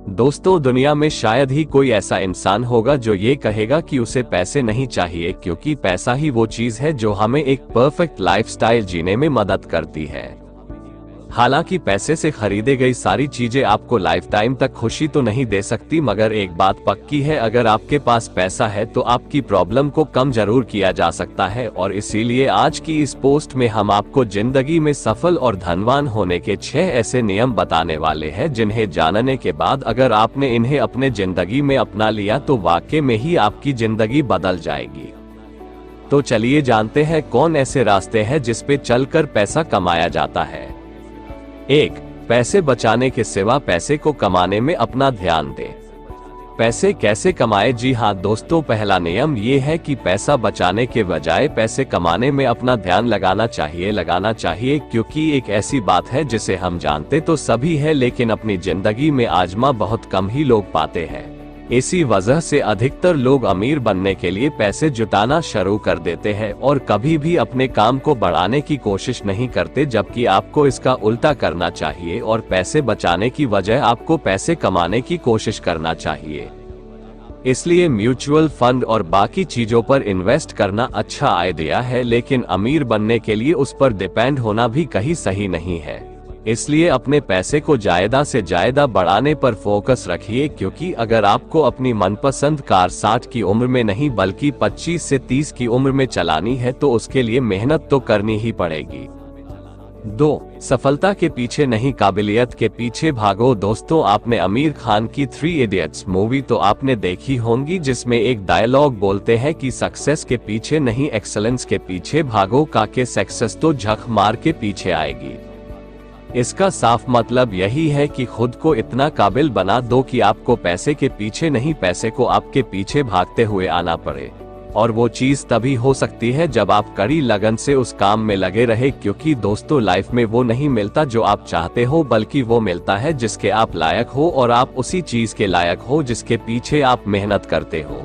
दोस्तों, दुनिया में शायद ही कोई ऐसा इंसान होगा जो ये कहेगा कि उसे पैसे नहीं चाहिए, क्योंकि पैसा ही वो चीज है जो हमें एक परफेक्ट लाइफस्टाइल जीने में मदद करती है। हालांकि पैसे से खरीदे गई सारी चीजें आपको लाइफ टाइम तक खुशी तो नहीं दे सकती, मगर एक बात पक्की है, अगर आपके पास पैसा है तो आपकी प्रॉब्लम को कम जरूर किया जा सकता है। और इसीलिए आज की इस पोस्ट में हम आपको जिंदगी में सफल और धनवान होने के 6 ऐसे नियम बताने वाले हैं, जिन्हें जानने के बाद अगर आपने इन्हें अपने जिंदगी में अपना लिया तो वाकई में ही आपकी जिंदगी बदल जाएगी। तो चलिए जानते हैं कौन ऐसे रास्ते हैं जिस पे चलकर पैसा कमाया जाता है। 1. पैसे बचाने के सिवा पैसे को कमाने में अपना ध्यान दें। पैसे कैसे कमाएं? जी हाँ दोस्तों, पहला नियम ये है कि पैसा बचाने के बजाय पैसे कमाने में अपना ध्यान लगाना चाहिए, क्योंकि एक ऐसी बात है जिसे हम जानते तो सभी है, लेकिन अपनी जिंदगी में आजमा बहुत कम ही लोग पाते हैं। इसी वजह से अधिकतर लोग अमीर बनने के लिए पैसे जुटाना शुरू कर देते हैं और कभी भी अपने काम को बढ़ाने की कोशिश नहीं करते, जबकि आपको इसका उल्टा करना चाहिए और पैसे बचाने की वजह आपको पैसे कमाने की कोशिश करना चाहिए। इसलिए म्यूचुअल फंड और बाकी चीजों पर इन्वेस्ट करना अच्छा आइडिया है, लेकिन अमीर बनने के लिए उस पर डिपेंड होना भी कहीं सही नहीं है। इसलिए अपने पैसे को ज्यादा से ज्यादा बढ़ाने पर फोकस रखिए, क्योंकि अगर आपको अपनी मनपसंद कार 60 की उम्र में नहीं बल्कि 25 से 30 की उम्र में चलानी है तो उसके लिए मेहनत तो करनी ही पड़ेगी। 2. सफलता के पीछे नहीं, काबिलियत के पीछे भागो। दोस्तों, आपने आमिर खान की 3 इडियट्स मूवी तो आपने देखी होंगी, जिसमें एक डायलॉग बोलते हैं कि सक्सेस के पीछे नहीं एक्सेलेंस के पीछे भागो, काके सक्सेस तो झक मार के पीछे आएगी। इसका साफ मतलब यही है कि खुद को इतना काबिल बना दो कि आपको पैसे के पीछे नहीं, पैसे को आपके पीछे भागते हुए आना पड़े। और वो चीज तभी हो सकती है जब आप कड़ी लगन से उस काम में लगे रहे, क्योंकि दोस्तों लाइफ में वो नहीं मिलता जो आप चाहते हो, बल्कि वो मिलता है जिसके आप लायक हो, और आप उसी चीज के लायक हो जिसके पीछे आप मेहनत करते हो।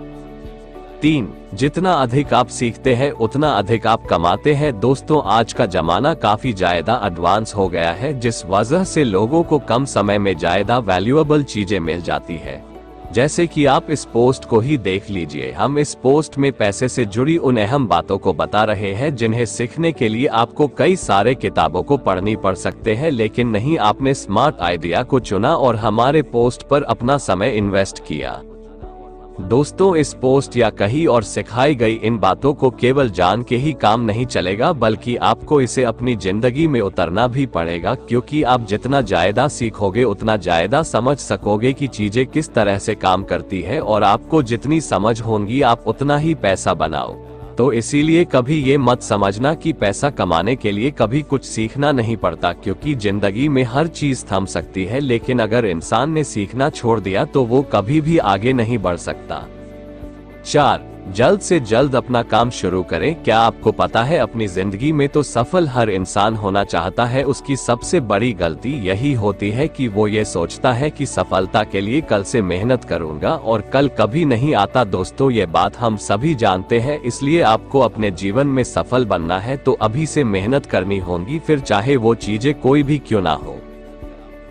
3. जितना अधिक आप सीखते हैं उतना अधिक आप कमाते हैं। दोस्तों, आज का जमाना काफी ज्यादा एडवांस हो गया है, जिस वजह से लोगों को कम समय में ज्यादा वैल्यूएबल चीजें मिल जाती है। जैसे कि आप इस पोस्ट को ही देख लीजिए। हम इस पोस्ट में पैसे से जुड़ी उन अहम बातों को बता रहे हैं जिन्हें सीखने के लिए आपको कई सारे किताबों को पढ़नी पड़ सकते हैं, लेकिन नहीं, आपने स्मार्ट आइडिया को चुना और हमारे पोस्ट पर अपना समय इन्वेस्ट किया। दोस्तों, इस पोस्ट या कहीं और सिखाई गई इन बातों को केवल जान के ही काम नहीं चलेगा, बल्कि आपको इसे अपनी जिंदगी में उतरना भी पड़ेगा, क्योंकि आप जितना ज्यादा सीखोगे उतना ज्यादा समझ सकोगे कि चीजें किस तरह से काम करती है, और आपको जितनी समझ होगी आप उतना ही पैसा बनाओ। तो इसीलिए कभी ये मत समझना कि पैसा कमाने के लिए कभी कुछ सीखना नहीं पड़ता, क्योंकि जिंदगी में हर चीज थम सकती है, लेकिन अगर इंसान ने सीखना छोड़ दिया तो वो कभी भी आगे नहीं बढ़ सकता। 4. जल्द से जल्द अपना काम शुरू करें। क्या आपको पता है, अपनी जिंदगी में तो सफल हर इंसान होना चाहता है, उसकी सबसे बड़ी गलती यही होती है कि वो ये सोचता है कि सफलता के लिए कल से मेहनत करूंगा, और कल कभी नहीं आता। दोस्तों, ये बात हम सभी जानते हैं, इसलिए आपको अपने जीवन में सफल बनना है तो अभी से मेहनत करनी होगी, फिर चाहे वो चीजें कोई भी क्यों ना हो।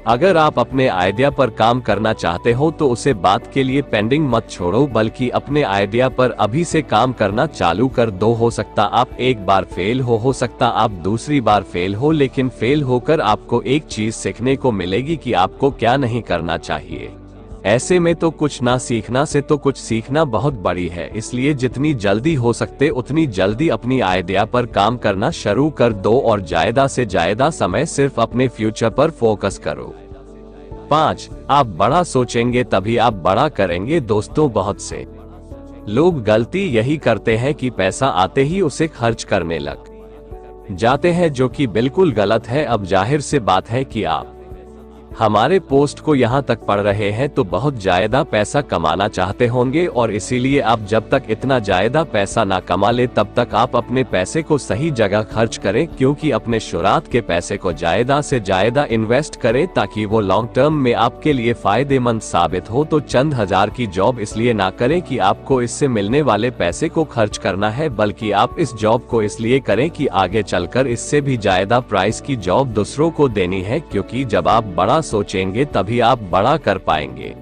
अगर आप अपने आइडिया पर काम करना चाहते हो तो उसे बात के लिए पेंडिंग मत छोड़ो, बल्कि अपने आइडिया पर अभी से काम करना चालू कर दो। हो सकता आप एक बार फेल हो सकता आप दूसरी बार फेल हो, लेकिन फेल होकर आपको एक चीज सीखने को मिलेगी कि आपको क्या नहीं करना चाहिए। ऐसे में तो कुछ ना सीखना से तो कुछ सीखना बहुत बड़ी है, इसलिए जितनी जल्दी हो सकते उतनी जल्दी अपनी आइडिया पर काम करना शुरू कर दो और ज्यादा से ज्यादा समय सिर्फ अपने फ्यूचर पर फोकस करो। 5. आप बड़ा सोचेंगे तभी आप बड़ा करेंगे। दोस्तों, बहुत से लोग गलती यही करते हैं कि पैसा आते ही उसे खर्च करने लग जाते हैं, जो कि बिल्कुल गलत है। अब जाहिर से बात है कि आप हमारे पोस्ट को यहाँ तक पढ़ रहे हैं तो बहुत ज्यादा पैसा कमाना चाहते होंगे, और इसीलिए आप जब तक इतना ज्यादा पैसा ना कमा ले तब तक आप अपने पैसे को सही जगह खर्च करें, क्योंकि अपने शुरुआत के पैसे को ज्यादा से ज्यादा इन्वेस्ट करें ताकि वो लॉन्ग टर्म में आपके लिए फायदेमंद साबित हो। तो चंद हजार की जॉब इसलिए ना करें कि आपको इससे मिलने वाले पैसे को खर्च करना है, बल्कि आप इस जॉब को इसलिए करें कि आगे चलकर इससे भी ज्यादा प्राइस की जॉब दूसरों को देनी है, क्योंकि जब आप बड़ा सोचेंगे तभी आप बड़ा कर पाएंगे।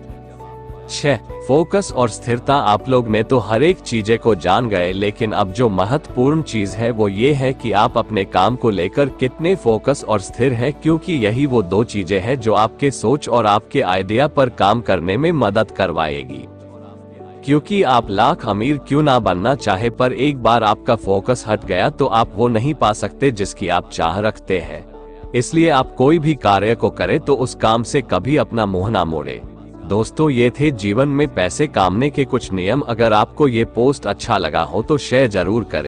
6. फोकस और स्थिरता। आप लोग में तो हर एक चीजें को जान गए, लेकिन अब जो महत्वपूर्ण चीज है वो ये है कि आप अपने काम को लेकर कितने फोकस और स्थिर हैं, क्योंकि यही वो दो चीजें हैं जो आपके सोच और आपके आइडिया पर काम करने में मदद करवाएगी। क्योंकि आप लाख अमीर क्यों ना बनना चाहे, पर एक बार आपका फोकस हट गया तो आप वो नहीं पा सकते जिसकी आप चाह रखते हैं। इसलिए आप कोई भी कार्य को करें तो उस काम से कभी अपना मुंह ना मोड़े। दोस्तों, ये थे जीवन में पैसे कमाने के कुछ नियम। अगर आपको ये पोस्ट अच्छा लगा हो तो शेयर जरूर करें।